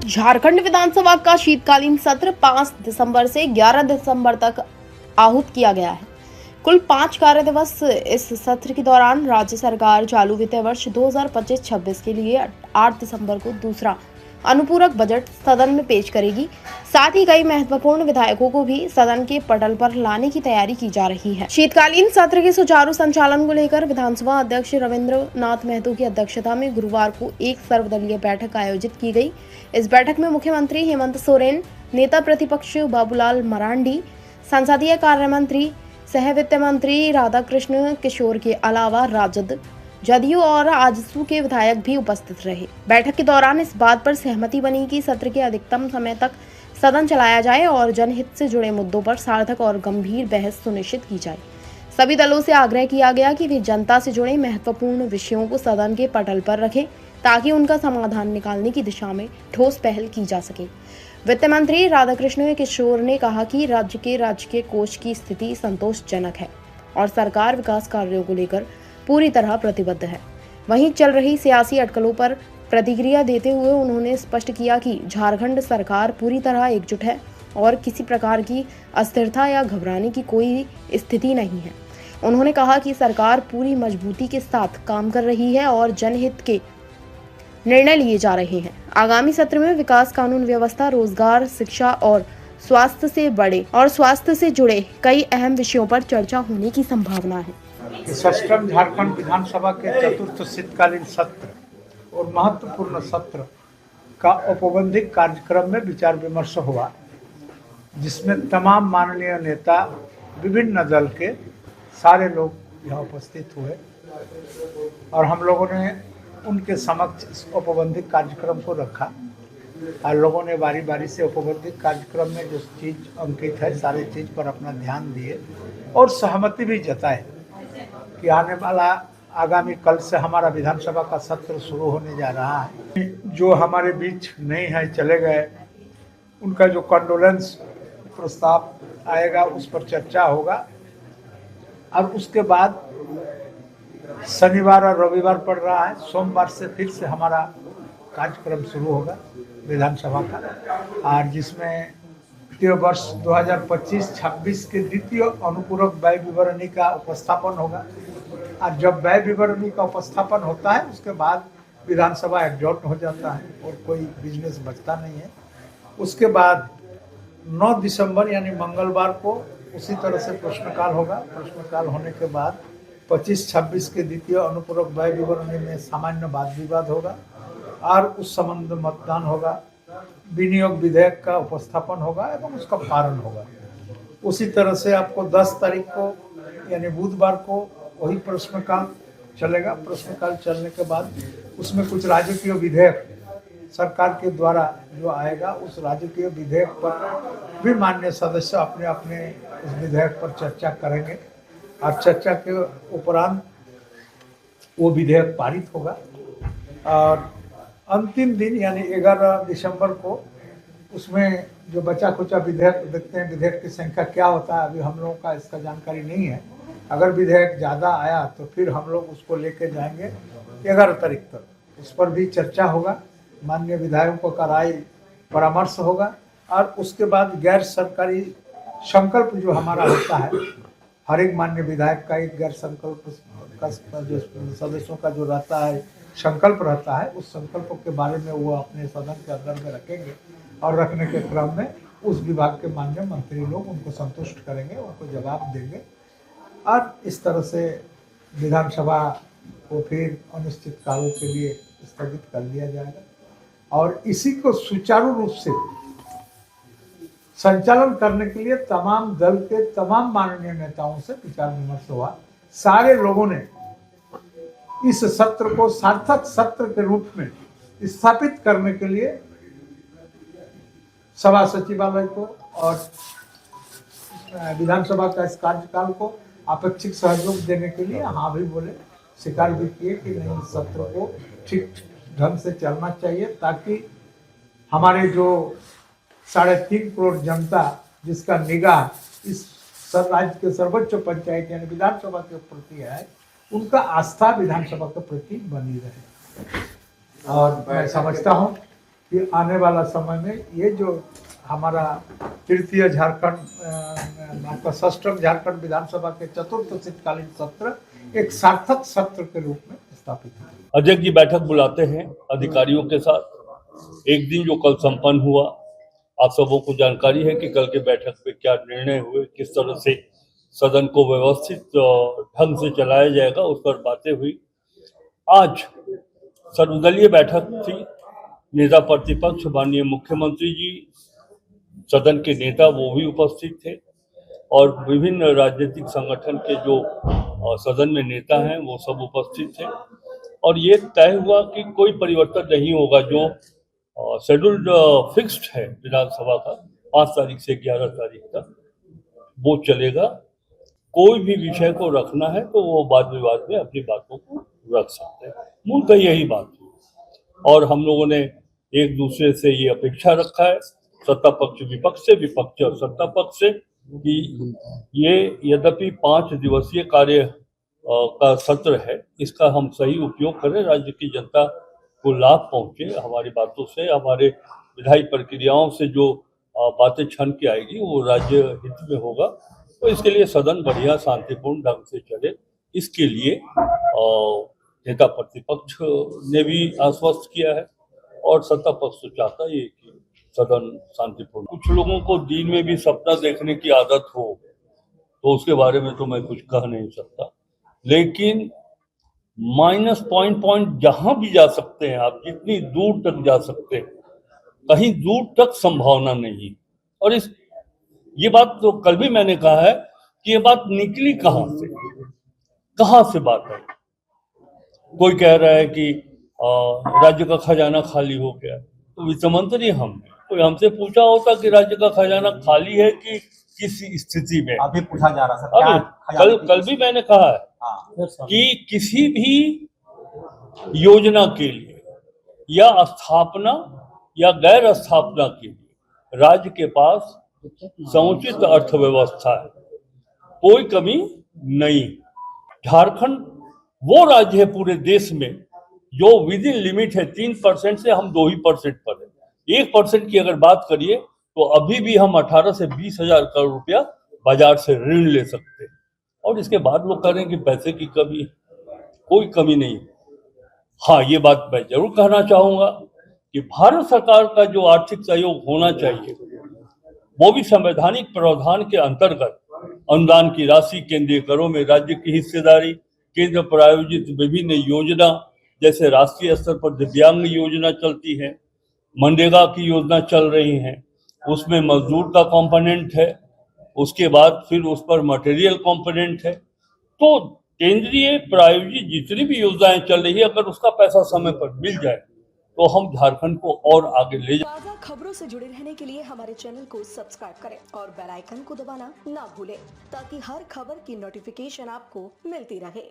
झारखंड विधानसभा का शीतकालीन सत्र 5 दिसंबर से 11 दिसंबर तक आहूत किया गया है। कुल 5 कार्य दिवस इस सत्र के दौरान राज्य सरकार चालू वित्तीय वर्ष 2025-26 के लिए 8 दिसंबर को दूसरा अनुपूरक बजट सदन में पेश करेगी। साथ ही कई महत्वपूर्ण विधेयकों को भी सदन के पटल पर लाने की तैयारी की जा रही है। शीतकालीन सत्र के सुचारू संचालन को लेकर विधानसभा अध्यक्ष रविंद्र नाथ महतो की अध्यक्षता में गुरुवार को एक सर्वदलीय बैठक आयोजित की गई। इस बैठक में मुख्यमंत्री हेमंत सोरेन, नेता प्रतिपक्ष बाबूलाल मरांडी, संसदीय कार्य मंत्री सह वित्त मंत्री राधाकृष्ण किशोर के अलावा राजद, जदयू और आजसू के विधायक भी उपस्थित रहे। बैठक के दौरान इस बात पर सहमति बनी कि सत्र के अधिकतम समय तक सदन चलाया जाए और जनहित से जुड़े मुद्दों पर सार्थक और गंभीर बहस सुनिश्चित की जाए। सभी दलों से आग्रह किया गया कि वे जनता से जुड़े महत्वपूर्ण विषयों को सदन के पटल पर रखें ताकि उनका समाधान निकालने की दिशा में ठोस पहल की जा सके। वित्त मंत्री राधाकृष्ण किशोर ने कहा कि राज्य के राजकीय कोष की स्थिति संतोषजनक है और सरकार विकास कार्यों को लेकर पूरी तरह प्रतिबद्ध है। वहीं चल रही सियासी अटकलों पर प्रतिक्रिया देते हुए उन्होंने स्पष्ट किया कि झारखंड सरकार पूरी तरह एकजुट है और किसी प्रकार की अस्थिरता या घबराने की कोई स्थिति नहीं है। उन्होंने कहा कि सरकार पूरी मजबूती के साथ काम कर रही है और जनहित के निर्णय लिए जा रहे हैं। आगामी सत्र में विकास, कानून व्यवस्था, रोजगार, शिक्षा और स्वास्थ्य से जुड़े कई अहम विषयों पर चर्चा होने की संभावना है। षष्ठम झारखंड विधानसभा के चतुर्थ शीतकालीन सत्र और महत्वपूर्ण सत्र का औपबंधिक कार्यक्रम में विचार विमर्श हुआ, जिसमें तमाम माननीय नेता, विभिन्न दल के सारे लोग यहाँ उपस्थित हुए और हम लोगों ने उनके समक्ष इस औपबंधिक कार्यक्रम को रखा और लोगों ने बारी बारी से औपबंधिक कार्यक्रम में जो चीज़ अंकित है सारे चीज़ पर अपना ध्यान दिए और सहमति भी जताए कि आने वाला आगामी कल से हमारा विधानसभा का सत्र शुरू होने जा रहा है। जो हमारे बीच नहीं है, चले गए, उनका जो कंडोलेंस प्रस्ताव आएगा उस पर चर्चा होगा और उसके बाद शनिवार और रविवार पड़ रहा है, सोमवार से फिर से हमारा कार्यक्रम शुरू होगा विधानसभा का, और जिसमें वित्तीय वर्ष 2025-26 के द्वितीय अनुपूरक व्यय विवरणी का उपस्थापन होगा। और जब व्यय विवरणी का उपस्थापन होता है उसके बाद विधानसभा एडजॉर्न हो जाता है और कोई बिजनेस बचता नहीं है। उसके बाद 9 दिसंबर यानी मंगलवार को उसी तरह से प्रश्नकाल होगा। प्रश्नकाल होने के बाद 25-26 के द्वितीय अनुपूरक व्यय विवरणी में सामान्य वाद विवाद होगा और उस संबंध में मतदान होगा। विनियोग विधेयक का उपस्थापन होगा एवं उसका पारण होगा। उसी तरह से आपको 10 तारीख को यानी बुधवार को वही प्रश्नकाल चलेगा। प्रश्नकाल चलने के बाद उसमें कुछ राजकीय विधेयक सरकार के द्वारा जो आएगा उस राजकीय विधेयक पर भी माननीय सदस्य अपने अपने उस विधेयक पर चर्चा करेंगे और चर्चा के उपरांत वो विधेयक पारित होगा। और अंतिम दिन यानी 11 दिसंबर को उसमें जो बचा खुचा विधेयक देखते हैं, विधेयक की संख्या क्या होता है अभी हम लोगों का इसका जानकारी नहीं है। अगर विधेयक ज़्यादा आया तो फिर हम लोग उसको लेके जाएंगे 11 तारीख तक, उस पर भी चर्चा होगा, माननीय विधायकों का राय परामर्श होगा और उसके बाद गैर सरकारी संकल्प जो हमारा होता है, हर एक माननीय विधायक का एक गैर संकल्प का जो सदस्यों का जो रहता है संकल्प रहता है, उस संकल्पों के बारे में वो अपने सदन के अंदर में रखेंगे और रखने के क्रम में उस विभाग के माननीय मंत्री लोग उनको संतुष्ट करेंगे, उनको जवाब देंगे और इस तरह से विधानसभा को फिर अनिश्चित कालों के लिए स्थगित कर दिया जाएगा। और इसी को सुचारू रूप से संचालन करने के लिए तमाम दल के तमाम माननीय नेताओं से विचार विमर्श हुआ। सारे लोगों ने इस सत्र को सार्थक सत्र के रूप में स्थापित करने के लिए सभा सचिवालय को और विधानसभा का इस कार्यकाल को अपेक्षित सहयोग देने के लिए हाँ भी बोले, स्वीकार भी किए कि नहीं, सत्र को ठीक ढंग से चलना चाहिए ताकि हमारे जो 3.5 करोड़ जनता जिसका निगाह इस राज्य के सर्वोच्च पंचायत यानी विधानसभा के प्रति है, उनका आस्था विधानसभा के प्रति बनी रहे। और मैं समझता हूँ कि आने वाला समय में ये जो हमारा तृतीय षष्ठम झारखंड विधानसभा के चतुर्थ शीतकालीन सत्र एक सार्थक सत्र के रूप में स्थापित है। अध्यक्ष जी बैठक बुलाते हैं अधिकारियों के साथ। एक दिन जो कल संपन्न हुआ, आप सबों को जानकारी है कि कल के बैठक में क्या निर्णय हुए, किस तरह से सदन को व्यवस्थित ढंग से चलाया जाएगा, उस पर बातें हुई। आज सर्वदलीय बैठक थी। नेता प्रतिपक्ष माननीय मुख्यमंत्री जी, सदन के नेता वो भी उपस्थित थे और विभिन्न राजनीतिक संगठन के जो सदन में नेता हैं वो सब उपस्थित थे। और ये तय हुआ कि कोई परिवर्तन नहीं होगा। जो शेड्यूल्ड फिक्स्ड है विधानसभा का 5 तारीख से 11 तारीख तक, वो चलेगा। कोई भी विषय को रखना है तो वो वाद विवाद में अपनी बातों को रख सकते हैं। मूलतः यही बात है और हम लोगों ने एक दूसरे से ये अपेक्षा रखा है, सत्ता पक्ष विपक्ष से, विपक्ष और सत्ता पक्ष से, कि ये यद्यपि 5 दिवसीय कार्य का सत्र है, इसका हम सही उपयोग करें, राज्य की जनता को लाभ पहुंचे। हमारी बातों से, हमारे विधायी प्रक्रियाओं से जो बातें छन के आएगी वो राज्य हित में होगा। तो इसके लिए सदन बढ़िया शांतिपूर्ण ढंग से चले, इसके लिए नेता प्रतिपक्ष ने भी आश्वस्त किया है और सत्ता पक्ष तो चाहता ही है कि सदन शांतिपूर्ण। कुछ लोगों को दिन में भी सपना देखने की आदत हो तो उसके बारे में तो मैं कुछ कह नहीं सकता, लेकिन माइनस पॉइंट जहां भी जा सकते हैं आप, जितनी दूर तक जा सकते हैं, कहीं दूर तक संभावना नहीं। और ये बात तो कल भी मैंने कहा है कि ये बात निकली कहां से बात है। कोई कह रहा है कि राज्य का खजाना खाली हो गया, तो वित्त मंत्री हमने, कोई हमसे पूछा होता कि राज्य का खजाना खाली है कि किस स्थिति में। अभी पूछा जा रहा है कल भी मैंने कहा है कि किसी भी योजना के लिए या स्थापना या गैर स्थापना के लिए राज्य के पास समुचित अर्थव्यवस्था है, कोई कमी नहीं। झारखंड वो राज्य है पूरे देश में जो विद इन लिमिट है। 3% से हम 2% पर है। 1% की अगर बात करिए तो अभी भी हम 18 से 20 हजार करोड़ रुपया बाजार से ऋण ले सकते हैं। और इसके बाद लोग कह रहे हैं कि पैसे की कमी, कोई कमी नहीं। हाँ, ये बात मैं जरूर कहना चाहूंगा कि भारत सरकार का जो आर्थिक सहयोग होना चाहिए वो भी संवैधानिक प्रावधान के अंतर्गत अनुदान की राशि, केंद्रीय करों में राज्य की हिस्सेदारी, केंद्र प्रायोजित विभिन्न योजना, जैसे राष्ट्रीय स्तर पर दिव्यांग योजना चलती है, मनरेगा की योजना चल रही है, उसमें मजदूर का कंपोनेंट है, उसके बाद फिर उस पर मटेरियल कंपोनेंट है। तो केंद्रीय प्रायोजित जितनी भी योजनाएं चल रही है, अगर उसका पैसा समय पर मिल जाए तो हम झारखंड को और आगे ले जाए। ताज़ा खबरों से जुड़े रहने के लिए हमारे चैनल को सब्सक्राइब करें और बेल आइकन को दबाना ना भूलें, ताकि हर खबर की नोटिफिकेशन आपको मिलती रहे।